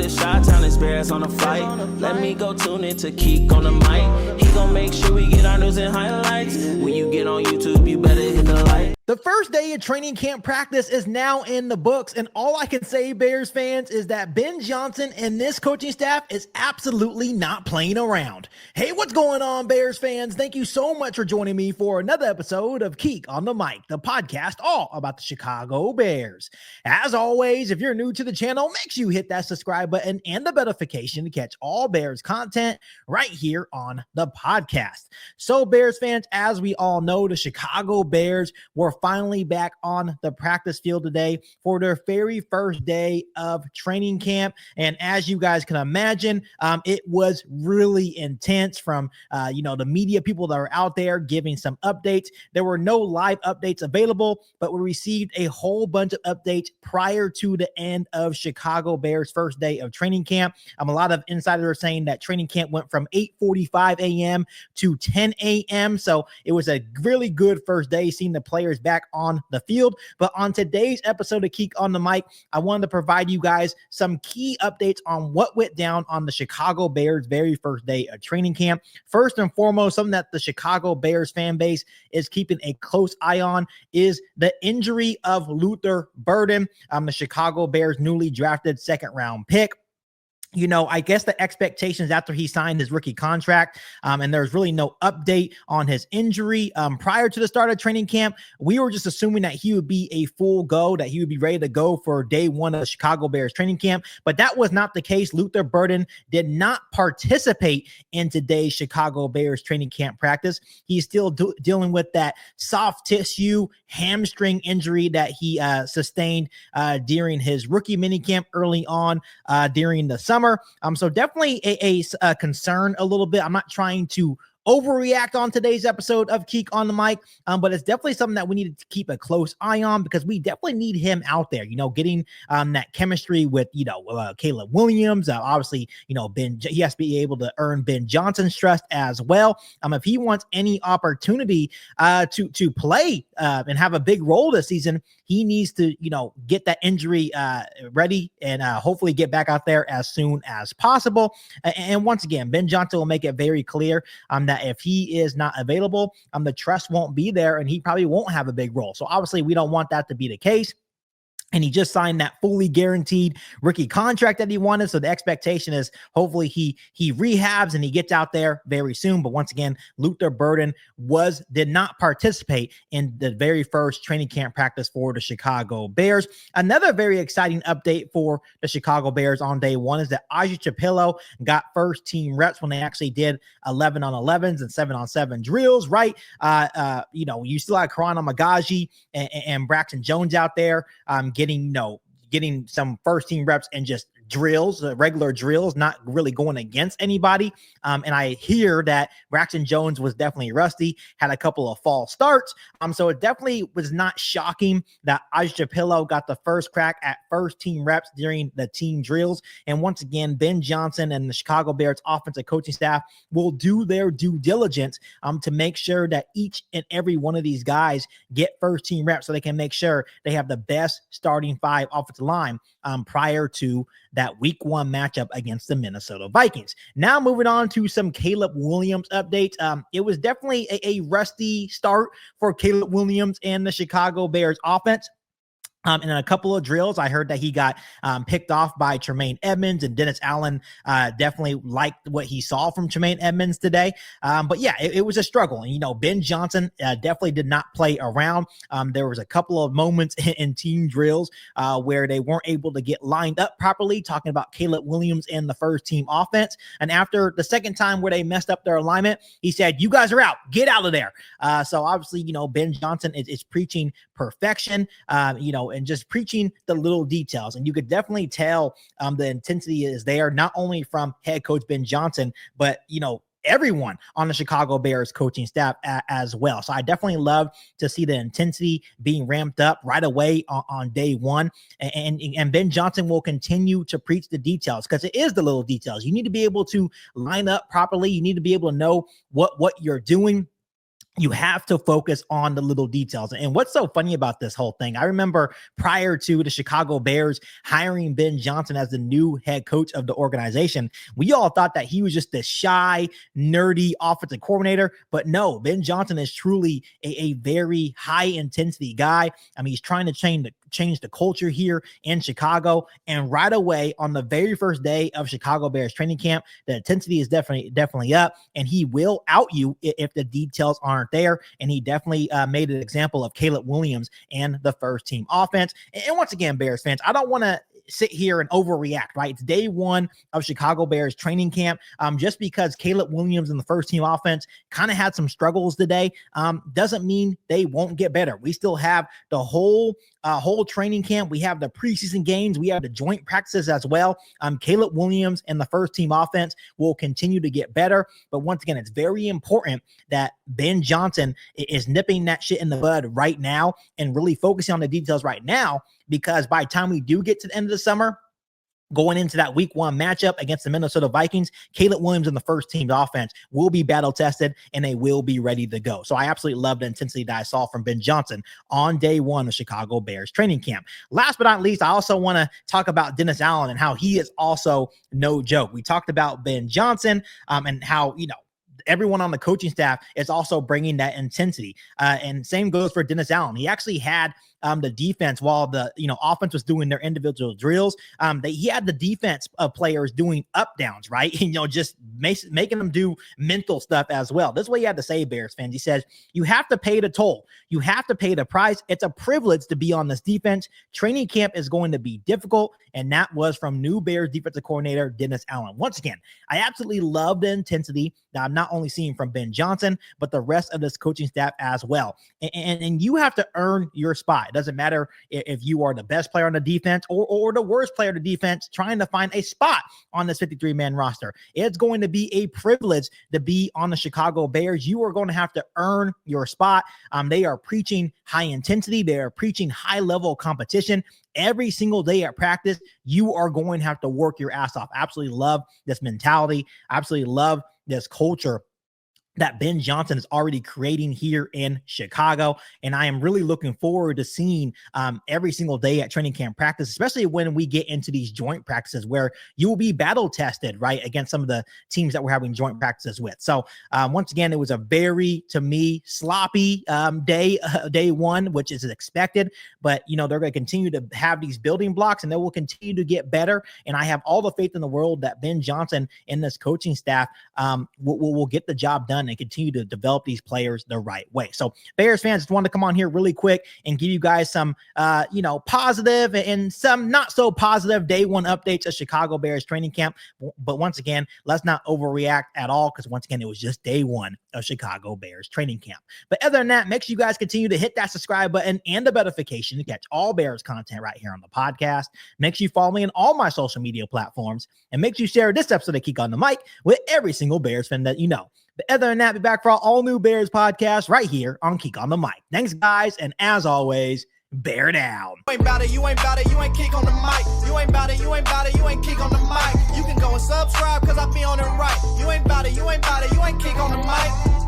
the Chi-Town experience on the flight. Let me go tune in to Keek on the mic. He gon' make sure we get our news and highlights. When you get on YouTube, you better hit the like. The first day of training camp practice is now in the books, and all I can say, Bears fans, is that Ben Johnson and this coaching staff is absolutely not playing around. Hey, what's going on, Bears fans? Thank you so much for joining me for another episode of Keek on the Mic, the podcast all about the Chicago Bears. As always, if you're new to the channel, make sure you hit that subscribe button and the notification to catch all Bears content right here on the podcast. So, Bears fans, as we all know, the Chicago Bears were finally back on the practice field today for their very first day of training camp. And as you guys can imagine, it was really intense from, the media people that are out there giving some updates. There were no live updates available, but we received a whole bunch of updates prior to the end of Chicago Bears' first day of training camp. A lot of insiders are saying that training camp went from 8:45 a.m. to 10 a.m. So it was a really good first day seeing the players back on the field. But on today's episode of Keek on the Mic, I wanted to provide you guys some key updates on what went down on the Chicago Bears' very first day of training camp. First and foremost, something that the Chicago Bears fan base is keeping a close eye on is the injury of Luther Burton, the Chicago Bears' newly drafted second-round pick. I guess the expectations after he signed his rookie contract, and there's really no update on his injury prior to the start of training camp, we were just assuming that he would be a full go, that he would be ready to go for day one of the Chicago Bears training camp, but that was not the case. Luther Burton did not participate in today's Chicago Bears training camp practice. He's still dealing with that soft tissue hamstring injury that he sustained during his rookie minicamp early on during the summer. So definitely a concern a little bit. I'm not trying to overreact on today's episode of Keek on the Mic, but it's definitely something that we need to keep a close eye on because we definitely need him out there, getting that chemistry with, Caleb Williams. Obviously, Ben, he has to be able to earn Ben Johnson's trust as well. If he wants any opportunity to play and have a big role this season, he needs to, get that injury ready and hopefully get back out there as soon as possible. And once again, Ben Johnson will make it very clear that if he is not available, the trust won't be there and he probably won't have a big role. So obviously we don't want that to be the case. And he just signed that fully guaranteed rookie contract that he wanted. So the expectation is hopefully he rehabs and he gets out there very soon. But once again, Luther Burton did not participate in the very first training camp practice for the Chicago Bears. Another very exciting update for the Chicago Bears on day one is that Aja Chapillo got first team reps when they actually did 11-on-11s and 7-on-7 drills, right? You still had Karan Amagaji and Braxton Jones out there getting some first team reps and just drills, regular drills, not really going against anybody. And I hear that Braxton Jones was definitely rusty, had a couple of false starts. So it definitely was not shocking that Aja Chapillo got the first crack at first team reps during the team drills. And once again, Ben Johnson and the Chicago Bears offensive coaching staff will do their due diligence to make sure that each and every one of these guys get first team reps so they can make sure they have the best starting five offensive line prior to that week one matchup against the Minnesota Vikings. Now moving on to some Caleb Williams updates. It was definitely a rusty start for Caleb Williams and the Chicago Bears offense. And in a couple of drills, I heard that he got picked off by Tremaine Edmonds, and Dennis Allen definitely liked what he saw from Tremaine Edmonds today. But yeah, it was a struggle. And, Ben Johnson definitely did not play around. There was a couple of moments in team drills where they weren't able to get lined up properly, talking about Caleb Williams and the first team offense. And after the second time where they messed up their alignment, he said, "You guys are out. Get out of there." So obviously, Ben Johnson is preaching perfection, and just preaching the little details. And you could definitely tell the intensity is there, not only from head coach Ben Johnson, but, everyone on the Chicago Bears coaching staff as well. So I definitely love to see the intensity being ramped up right away on day one. And Ben Johnson will continue to preach the details because it is the little details. You need to be able to line up properly. You need to be able to know what you're doing. you have to focus on the little details. And what's so funny about this whole thing, I remember prior to the Chicago Bears hiring Ben Johnson as the new head coach of the organization, we all thought that he was just this shy, nerdy offensive coordinator. But no, Ben Johnson is truly a very high intensity guy. I mean, he's trying to change the culture here in Chicago. And right away, on the very first day of Chicago Bears training camp, the intensity is definitely up, and he will out you if the details aren't there. And he definitely made an example of Caleb Williams and the first team offense. And once again, Bears fans, I don't want to sit here and overreact, right? It's day one of Chicago Bears training camp. Just because Caleb Williams and the first team offense kind of had some struggles today, doesn't mean they won't get better. We still have the whole training camp. We have the preseason games. We have the joint practices as well. Caleb Williams and the first team offense will continue to get better. But once again, it's very important that Ben Johnson is nipping that shit in the bud right now and really focusing on the details right now, because by the time we do get to the end of the summer, going into that week one matchup against the Minnesota Vikings, Caleb Williams and the first team's offense will be battle tested and they will be ready to go. So I absolutely love the intensity that I saw from Ben Johnson on day one of Chicago Bears training camp. Last but not least, I also want to talk about Dennis Allen and how he is also no joke. We talked about Ben Johnson and how, everyone on the coaching staff is also bringing that intensity. And same goes for Dennis Allen. He actually had the defense while the offense was doing their individual drills. He had the defense players doing up downs, right? Just making them do mental stuff as well. This is what he had to say, Bears fans. He says, you have to pay the toll. You have to pay the price. It's a privilege to be on this defense. Training camp is going to be difficult. And that was from new Bears defensive coordinator, Dennis Allen. Once again, I absolutely love the intensity that I'm not only seeing from Ben Johnson, but the rest of this coaching staff as well. And you have to earn your spot. It doesn't matter if you are the best player on the defense or the worst player on the defense trying to find a spot on this 53-man roster. It's going to be a privilege to be on the Chicago Bears. You are going to have to earn your spot. They are preaching high intensity. They are preaching high level competition. Every single day at practice, you are going to have to work your ass off. Absolutely love this mentality. Absolutely love this culture that Ben Johnson is already creating here in Chicago. And I am really looking forward to seeing every single day at training camp practice, especially when we get into these joint practices where you will be battle tested, right, against some of the teams that we're having joint practices with. So once again, it was a very, to me, sloppy day one, which is expected, but they're going to continue to have these building blocks and they will continue to get better. And I have all the faith in the world that Ben Johnson and this coaching staff will get the job done and continue to develop these players the right way. So Bears fans, just wanted to come on here really quick and give you guys some, positive and some not so positive day one updates of Chicago Bears training camp. But once again, let's not overreact at all, because once again, it was just day one of Chicago Bears training camp. But other than that, make sure you guys continue to hit that subscribe button and the notification to catch all Bears content right here on the podcast. Make sure you follow me on all my social media platforms, and make sure you share this episode of Geek on the Mic with every single Bears fan that you know. But other than that, be back for our all new Bears podcast right here on Geek on the Mic. Thanks, guys, and as always, bear down. You ain't about it, you ain't about it, you ain't Geek on the Mic. You ain't about it, you ain't about it, you ain't Geek on the Mic. You can go and subscribe, cause I be on it right. You ain't about it, you ain't about it, you ain't Geek on the Mic.